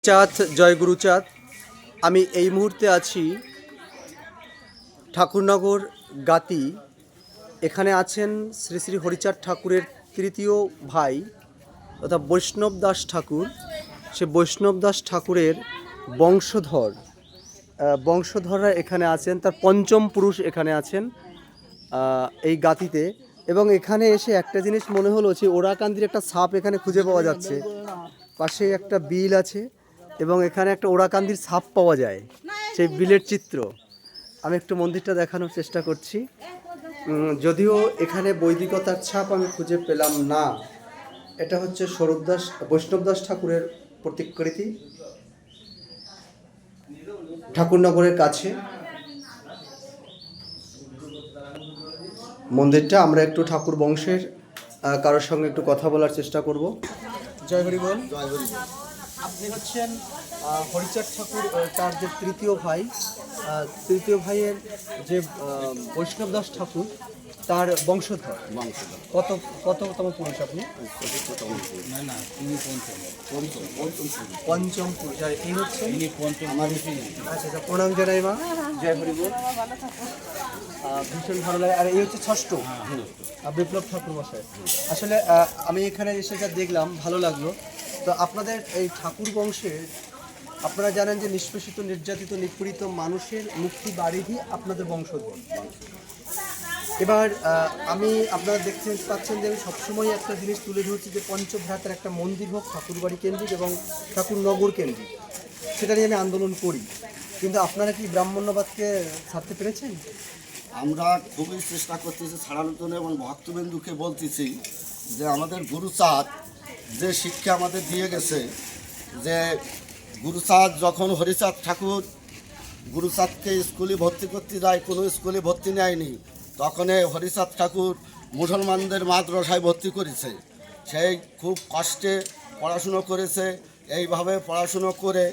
চাঁদ জয় গুরুচাঁদ। আমি এই মুহূর্তে আছি ঠাকুরনগর গাতি। এখানে আছেন শ্রী শ্রী হরিচাঁদ ঠাকুরের তৃতীয় ভাই তথা বৈষ্ণব দাস ঠাকুর। সে বৈষ্ণব দাস ঠাকুরের বংশধররা এখানে আছেন, তার পঞ্চম পুরুষ এখানে আছেন এই গাতিতে। এবং এখানে এসে একটা জিনিস মনে হলো যে ওরাকান্দির একটা সাপ এখানে খুঁজে পাওয়া যাচ্ছে। পাশে একটা বিল আছে এবং এখানে একটা ওরাকান্দির সাপ পাওয়া যায়, সেই বিলের চিত্র। আমি একটু মন্দিরটা দেখানোর চেষ্টা করছি। যদিও এখানে বৈদিকতার ছাপ আমি খুঁজে পেলাম না। এটা হচ্ছে বৈষ্ণব দাস ঠাকুরের প্রতিকৃতি, ঠাকুরনগরের কাছে মন্দিরটা। আমরা একটু ঠাকুর বংশের কারোর সঙ্গে একটু কথা বলার চেষ্টা করব। জয় হরি বল। জয় হরি। আপনি হচ্ছেন হরিচাঁদ ঠাকুর তার যে তৃতীয় ভাইয়ের যে বৈষ্ণব দাস ঠাকুর তার বংশধর। কততম পুরুষ আপনি? পঞ্চম পুরুষ। আর এই হচ্ছে আচ্ছা, প্রণাম জানাই মা। জয় হরি বল। ভীষণ ভালো লাগে। আর এই হচ্ছে ষষ্ঠ বিপ্লব ঠাকুর মশাই। আসলে আমি এখানে এসে যা দেখলাম ভালো লাগলো। তো আপনাদের এই ঠাকুর বংশের, আপনারা জানেন যে নিষ্পেষিত, নির্যাতিত, নিপীড়িত মানুষের মুক্তি বাড়িই আপনাদের বংশধর। এবার আপনারা দেখতে পাচ্ছেন যে আমি সবসময় একটা জিনিস তুলে ধরছি যে পঞ্চভ্রাতার একটা মন্দির হোক ঠাকুরবাড়ি কেন্দ্রিক এবং ঠাকুরনগর কেন্দ্রিক, সেটা নিয়ে আমি আন্দোলন করি। কিন্তু আপনারা কি ব্রাহ্মণ্যবাদকে ছাড়তে পেরেছেন? আমরা খুবই চেষ্টা করতেছি ছাড়ানোর জন্য এবং ভক্তবিন্দুকে বলতেছি যে আমাদের গুরুচাঁদ যে শিক্ষা আমাদের দিয়ে গেছে, যে গুরুচাঁদ যখন হরিচাঁদ ঠাকুর গুরুচাঁদকে স্কুলে ভর্তি করতে যায়, কোনো স্কুলে ভর্তি নেয়নি, তখন হরিচাঁদ ঠাকুর মুসলমানদের মাদ্রাসায় ভর্তি করেছে। সেই খুব কষ্টে পড়াশুনো করেছে। এইভাবে পড়াশুনো করে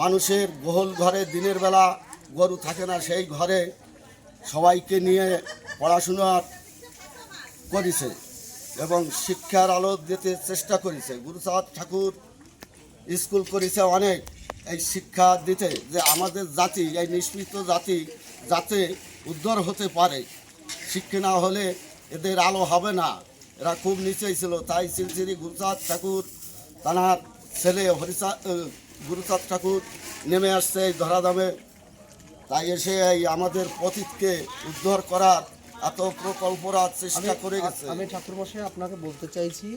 মানুষের গোহল ঘরে দিনের বেলা গরু থাকে না, সেই ঘরে সবাইকে নিয়ে পড়াশোনা করেছে এবং শিক্ষার আলো দিতে চেষ্টা করেছে। গুরুচাঁদ ঠাকুর স্কুল করেছে অনেক এই শিক্ষা দিতে, যে আমাদের জাতি, এই নিষ্পৃত জাতি যাতে উদ্ধার হতে পারে। শিক্ষা না হলে এদের আলো হবে না, এরা খুব নিচেই ছিল। তাই শ্রী শ্রী গুরুচাঁদ ঠাকুর তাঁর ছেলে গুরুচাঁদ ঠাকুর নেমে আসছে এই ধরাধামে। তাই এসে এই আমাদের পতিতকে উদ্ধার করার এত প্রকল্পরা চেষ্টা করে গেছে। আমি ঠাকুরমশাই আপনাকে বলতে চাইছি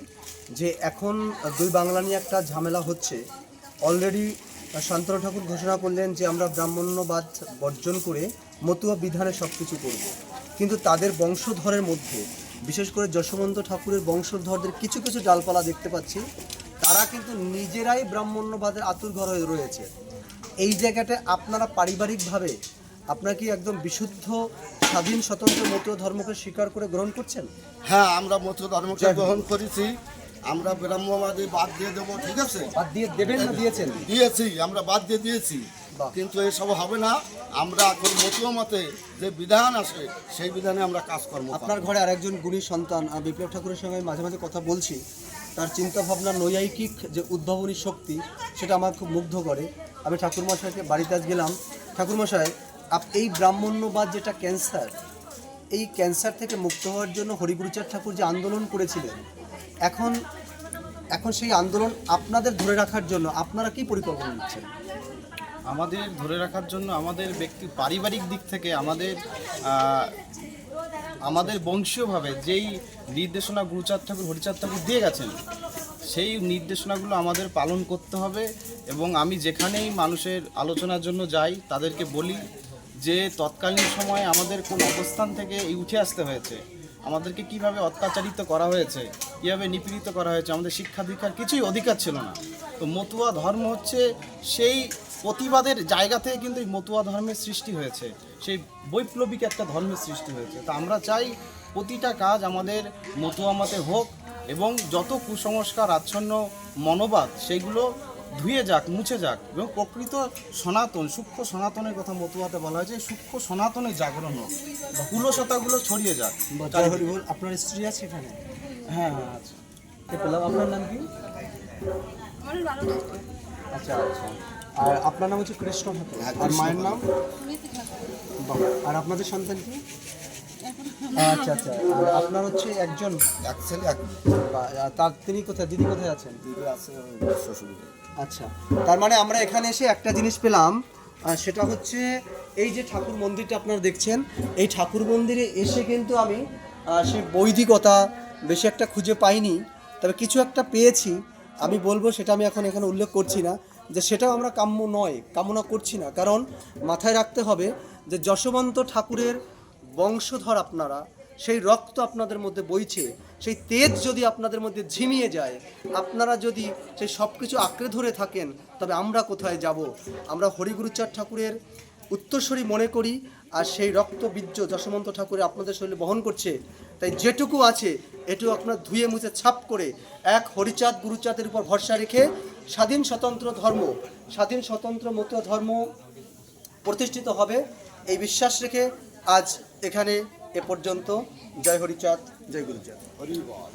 যে এখন দুই বাংলা নিয়ে একটা ঝামেলা হচ্ছে। অলরেডি শান্তনু ঠাকুর ঘোষণা করলেন যে আমরা ব্রাহ্মণ্যবাদ বর্জন করে মতুয়া বিধানে সব কিছু করব। কিন্তু তাদের বংশধরের মধ্যে, বিশেষ করে যশোবন্ত ঠাকুরের বংশধরদের কিছু কিছু ডালপালা দেখতে পাচ্ছি, তারা কিন্তু নিজেরাই ব্রাহ্মণ্যবাদের আতুরঘর হয়ে রয়েছে। এই জায়গাটায় আপনারা পারিবারিকভাবে আপনারা কি একদম বিশুদ্ধ স্বাধীন স্বতন্ত্র মতুয়া ধর্মকে স্বীকার করে গ্রহণ করছেন? হ্যাঁ, আমরা মতুয়া ধর্মকে গ্রহণ করেছি। আমরা ব্রাহ্মণবাদী বাদ দিয়ে দেবো, ঠিক আছে? বাদ দিয়ে দেবেন না দিয়েছেন? দিয়েছি, আমরা বাদ দিয়ে দিয়েছি। কিন্তু এসব হবে না। আমরা এখন মতুয়া মতে যে বিধান আসে সেই বিধানে আমরা কাজকর্ম। আপনার ঘরে আরেকজন গুণী সন্তান বিপ্লব ঠাকুরের সঙ্গে মাঝে মাঝে কথা বলছি। তার চিন্তাভাবনা, নৈয়ায়িক যে উদ্ভাবনী শক্তি, সেটা আমার খুব মুগ্ধ করে। আমি ঠাকুরমশাইকে বাড়িতে আজ গেলাম। ঠাকুরমশাই, এই ব্রাহ্মণ্যবাদ যেটা ক্যান্সার, এই ক্যান্সার থেকে মুক্ত হওয়ার জন্য হরিগুরুচাঁদ ঠাকুর যে আন্দোলন করেছিলেন, এখন সেই আন্দোলন আপনাদের ধরে রাখার জন্য আপনারা কি পরিকল্পনা নিচ্ছেন? আমাদের ধরে রাখার জন্য আমাদের পারিবারিক দিক থেকে আমাদের বংশীয়ভাবে যেই নির্দেশনা গুরুচাঁদ ঠাকুর হরিচাঁদ ঠাকুর দিয়ে গেছেন, সেই নির্দেশনাগুলো আমাদের পালন করতে হবে। এবং আমি যেখানেই মানুষের আলোচনার জন্য যাই তাদেরকে বলি যে তৎকালীন সময়ে আমাদের কোন অবস্থান থেকে এই উঠে আসতে হয়েছে, আমাদেরকে কিভাবে অত্যাচারিত করা হয়েছে, কীভাবে নিপীড়িত করা হয়েছে, আমাদের শিক্ষা দীক্ষার কিছুই অধিকার ছিল না। তো মতুয়া ধর্ম হচ্ছে সেই প্রতিবাদের জায়গা থেকে কিন্তু এই মতুয়া ধর্মের সৃষ্টি হয়েছে, সেই বৈপ্লবিক একটা ধর্মের সৃষ্টি হয়েছে। তো আমরা চাই প্রতিটা কাজ আমাদের মতুয়া মতে হোক এবং যত কুসংস্কার আচ্ছন্ন মনোবাদ সেইগুলো ধুয়ে যাক, মুছে যাক এবং প্রকৃত সনাতন, সূক্ষ্ম সনাতনের কথা মতুয়াতে বলা হয়েছে, সূক্ষ্ম সনাতনের জাগরণ হোক, কুলসতাগুলো ছড়িয়ে যাক। আপনার স্ত্রী আছে এখানে? হ্যাঁ, আচ্ছা। আপনার নাম কি? আচ্ছা আচ্ছা। আর আপনার নাম হচ্ছে কৃষ্ণ ঠাকুর, হ্যাঁ, আর কৃষ্ণ মায়ের নাম? ঠাকুর। বাহ। আর আপনাদের সন্তান কি? আচ্ছা আচ্ছা। আর আপনার হচ্ছে একজন, এক ছেলে এক বা তার তিনি কোথায়, দিদি কোথায় আছেন? দিদি আছে শ্বশুর। আচ্ছা, তার মানে আমরা এখানে এসে একটা জিনিস পেলাম, সেটা হচ্ছে এই যে ঠাকুর মন্দিরটা আপনারা দেখছেন, এই ঠাকুর মন্দিরে এসে কিন্তু আমি সেই বৈদিকতা বেশি একটা খুঁজে পাইনি, তবে কিছু একটা পেয়েছি। আমি বলবো সেটা আমি এখন এখানে উল্লেখ করছি না, যে সেটাও আমরা কাম্য নয়, কামনা করছি না। কারণ মাথায় রাখতে হবে যে যশবন্ত ঠাকুরের বংশধর আপনারা, সেই রক্ত আপনাদের মধ্যে বইছে, সেই তেজ যদি আপনাদের মধ্যে ঝিমিয়ে যায়, আপনারা যদি সেই সব কিছু আঁকড়ে ধরে থাকেন, তবে আমরা কোথায় যাব? আমরা হরিগুরুচাঁদ ঠাকুরের উত্তরসূরি মনে করি, আর সেই রক্ত বীর্য যশবন্ত ঠাকুরের আপনাদের শরীরে বহন করছে। তাই যেটুকু আছে এটুকু আপনার ধুয়ে মুছে ছাপ করে এক হরিচাঁদ গুরুচাঁদের উপর ভরসা রেখে স্বাধীন স্বতন্ত্র ধর্ম, স্বাধীন স্বতন্ত্র মতুয়া ধর্ম প্রতিষ্ঠিত হবে, এই বিশ্বাস রেখে আজ এখানে এ পর্যন্ত। জয় হরিচাঁদ, জয় গুরুচাঁদ। হরি বল।